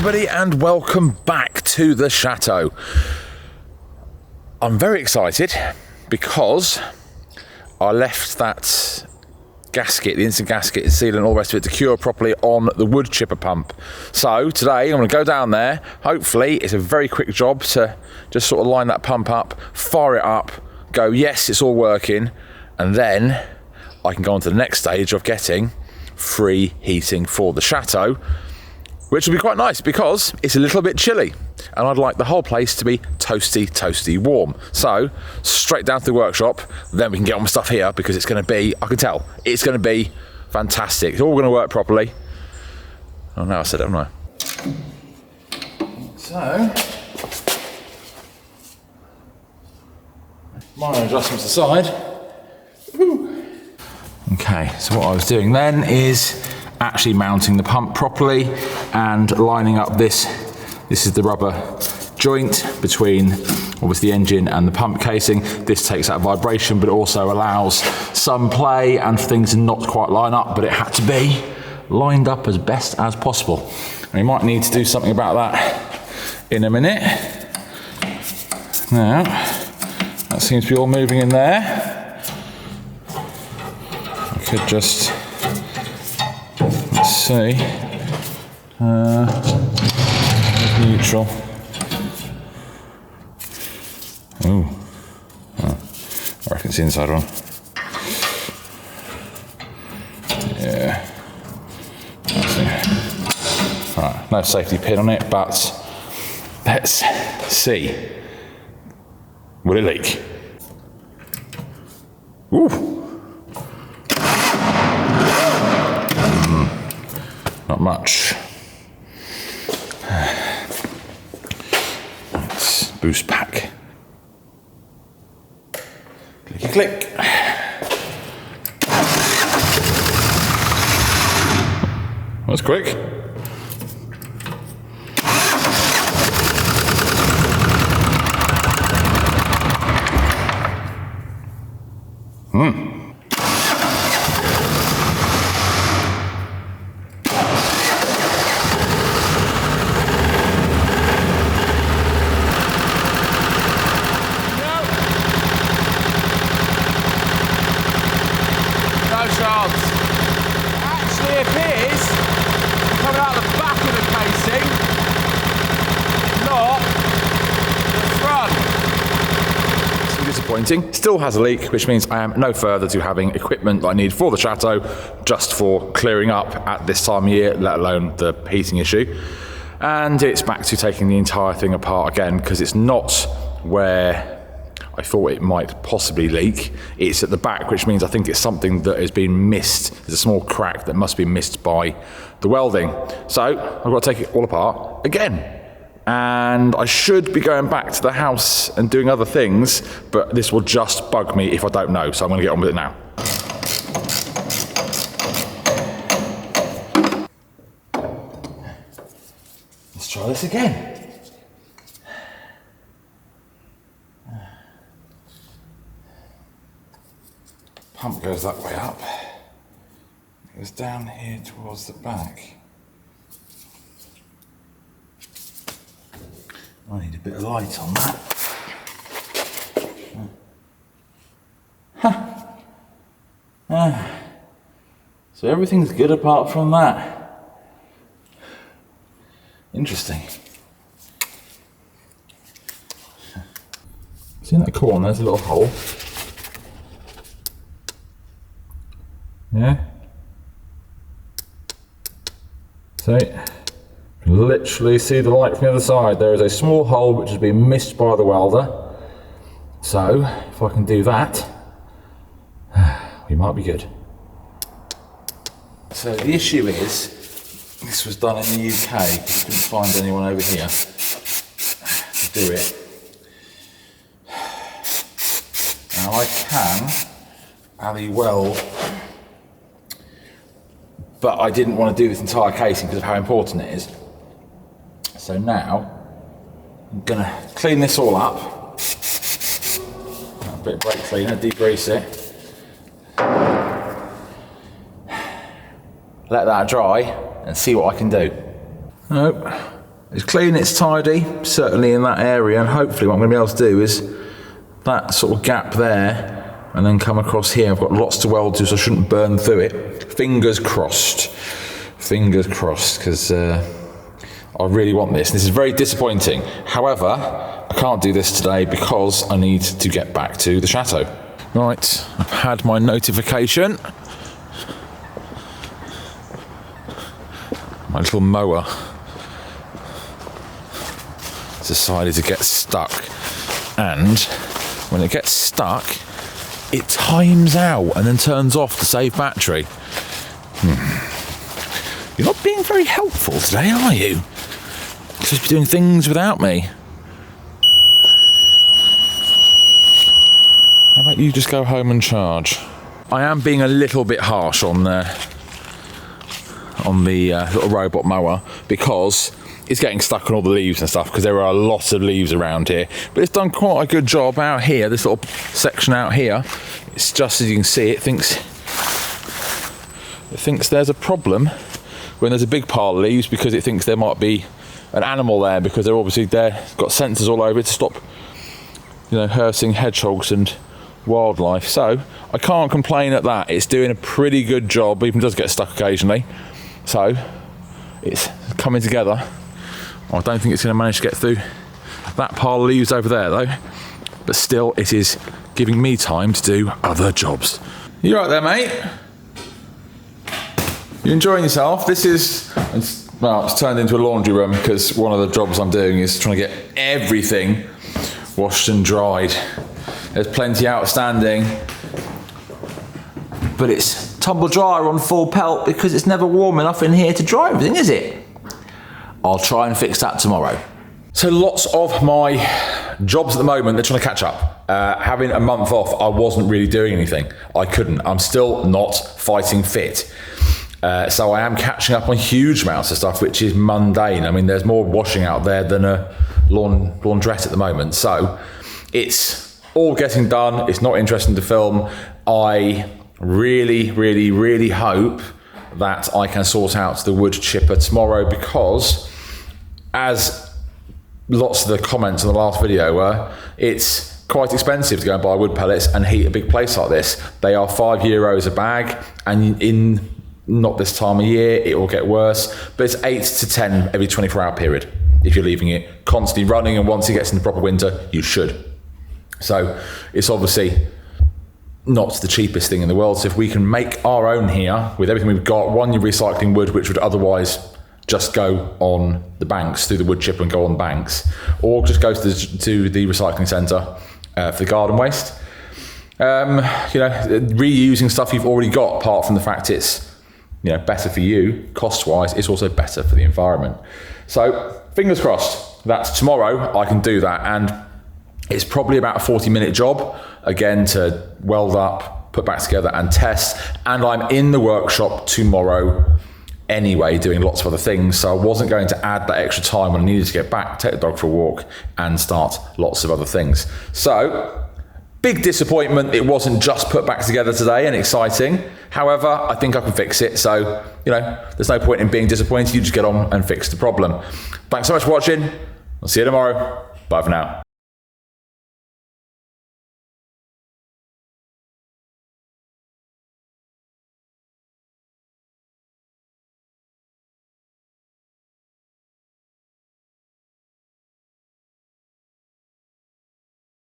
everybody, and welcome back to the chateau. I'm very excited because I left that gasket, the instant gasket, the sealant, all the rest of it to cure properly on the wood chipper pump. So today I'm going to go down there. Hopefully it's a very quick job to just sort of line that pump up, fire it up, go, yes, it's all working, and then I can go on to the next stage of getting free heating for the chateau, which will be quite nice because it's a little bit chilly and I'd like the whole place to be toasty warm. So straight down to the workshop, then we can get on with stuff here because it's going to be, I can tell, it's going to be fantastic. It's all going to work properly. Oh, now I said it, haven't I? So, minor adjustments aside. Okay, so what I was doing then is actually mounting the pump properly and lining up this is the rubber joint between obviously the engine and the pump casing. This takes out vibration, but it also allows some play and things to not quite line up, but it had to be lined up as best as possible. And we might need to do something about that in a minute. Now, that seems to be all moving in there. I could just, let's see, neutral. Ooh. Oh, I reckon it's the inside one. Yeah. Right, no safety pin on it, but let's see. Will it leak? Ooh. Not much. Let's boost pack. Clicky click. That's quick. Actually appears coming out the back of the casing, not the front. It's disappointing. Still has a leak, which means I am no further to having equipment that I need for the chateau just for clearing up at this time of year, let alone the heating issue. And it's back to taking the entire thing apart again because it's not where I thought it might possibly leak. It's at the back, which means I think it's something that has been missed. There's a small crack that must be missed by the welding. So I've got to take it all apart again. And I should be going back to the house and doing other things, but this will just bug me if I don't know. So I'm going to get on with it now. Let's try this again. Pump goes that way up, it goes down here towards the back. I need a bit of light on that. So everything's good apart from that. Interesting. See in that corner, there's a little hole. Yeah. So, you can literally see the light from the other side. There is a small hole which has been missed by the welder. So, if I can do that, we might be good. So the issue is, this was done in the UK, because I couldn't find anyone over here to do it. Now I can alley weld, but I didn't want to do this entire casing because of how important it is. So now, I'm going to clean this all up. A bit of brake cleaner, degrease it. Let that dry and see what I can do. Nope, It's clean, it's tidy, certainly in that area, and hopefully what I'm going to be able to do is that sort of gap there and then come across here. I've got lots to weld to, so I shouldn't burn through it. Fingers crossed, because I really want this. This is very disappointing. However, I can't do this today because I need to get back to the chateau. Right, I've had my notification. My little mower decided to get stuck, and when it gets stuck it times out and then turns off to save battery. You're not being very helpful today, are you? You're supposed to be doing things without me. How about you just go home and charge? I am being a little bit harsh on the little robot mower because it's getting stuck on all the leaves and stuff, because there are a lot of leaves around here. But it's done quite a good job out here, this little section out here. It's just, as you can see, it thinks there's a problem when there's a big pile of leaves, because it thinks there might be an animal there, because they're obviously there, got sensors all over it to stop, harassing hedgehogs and wildlife. So I can't complain at that. It's doing a pretty good job, even does get stuck occasionally. So it's coming together. I don't think it's going to manage to get through that pile of leaves over there though, but still it is giving me time to do other jobs. You right there, mate? You enjoying yourself? This is, well, it's turned into a laundry room because one of the jobs I'm doing is trying to get everything washed and dried. There's plenty outstanding, but it's tumble dryer on full pelt because it's never warm enough in here to dry everything, is it? I'll try and fix that tomorrow. So lots of my jobs at the moment, they're trying to catch up. Having a month off, I wasn't really doing anything. I couldn't. I'm still not fighting fit. So I am catching up on huge amounts of stuff, which is mundane. I mean, there's more washing out there than a laundrette at the moment. So it's all getting done. It's not interesting to film. I really, really, really hope that I can sort out the wood chipper tomorrow, because as lots of the comments in the last video were, it's quite expensive to go and buy wood pellets and heat a big place like this. They are €5 a bag, and in not this time of year, it will get worse, but it's 8 to 10 every 24-hour period if you're leaving it constantly running, and once it gets into proper winter, you should. So it's obviously not the cheapest thing in the world. So if we can make our own here with everything we've got, one, you're recycling wood, which would otherwise just go on the banks through the wood chipper and go on banks, or just go to the recycling centre for the garden waste. Reusing stuff you've already got, apart from the fact it's better for you cost-wise, it's also better for the environment. So fingers crossed that tomorrow I can do that, and it's probably about a 40-minute job, again, to weld up, put back together and test. And I'm in the workshop tomorrow anyway, doing lots of other things. So I wasn't going to add that extra time when I needed to get back, take the dog for a walk and start lots of other things. So big disappointment. It wasn't just put back together today and exciting. However, I think I can fix it. So, there's no point in being disappointed. You just get on and fix the problem. Thanks so much for watching. I'll see you tomorrow. Bye for now.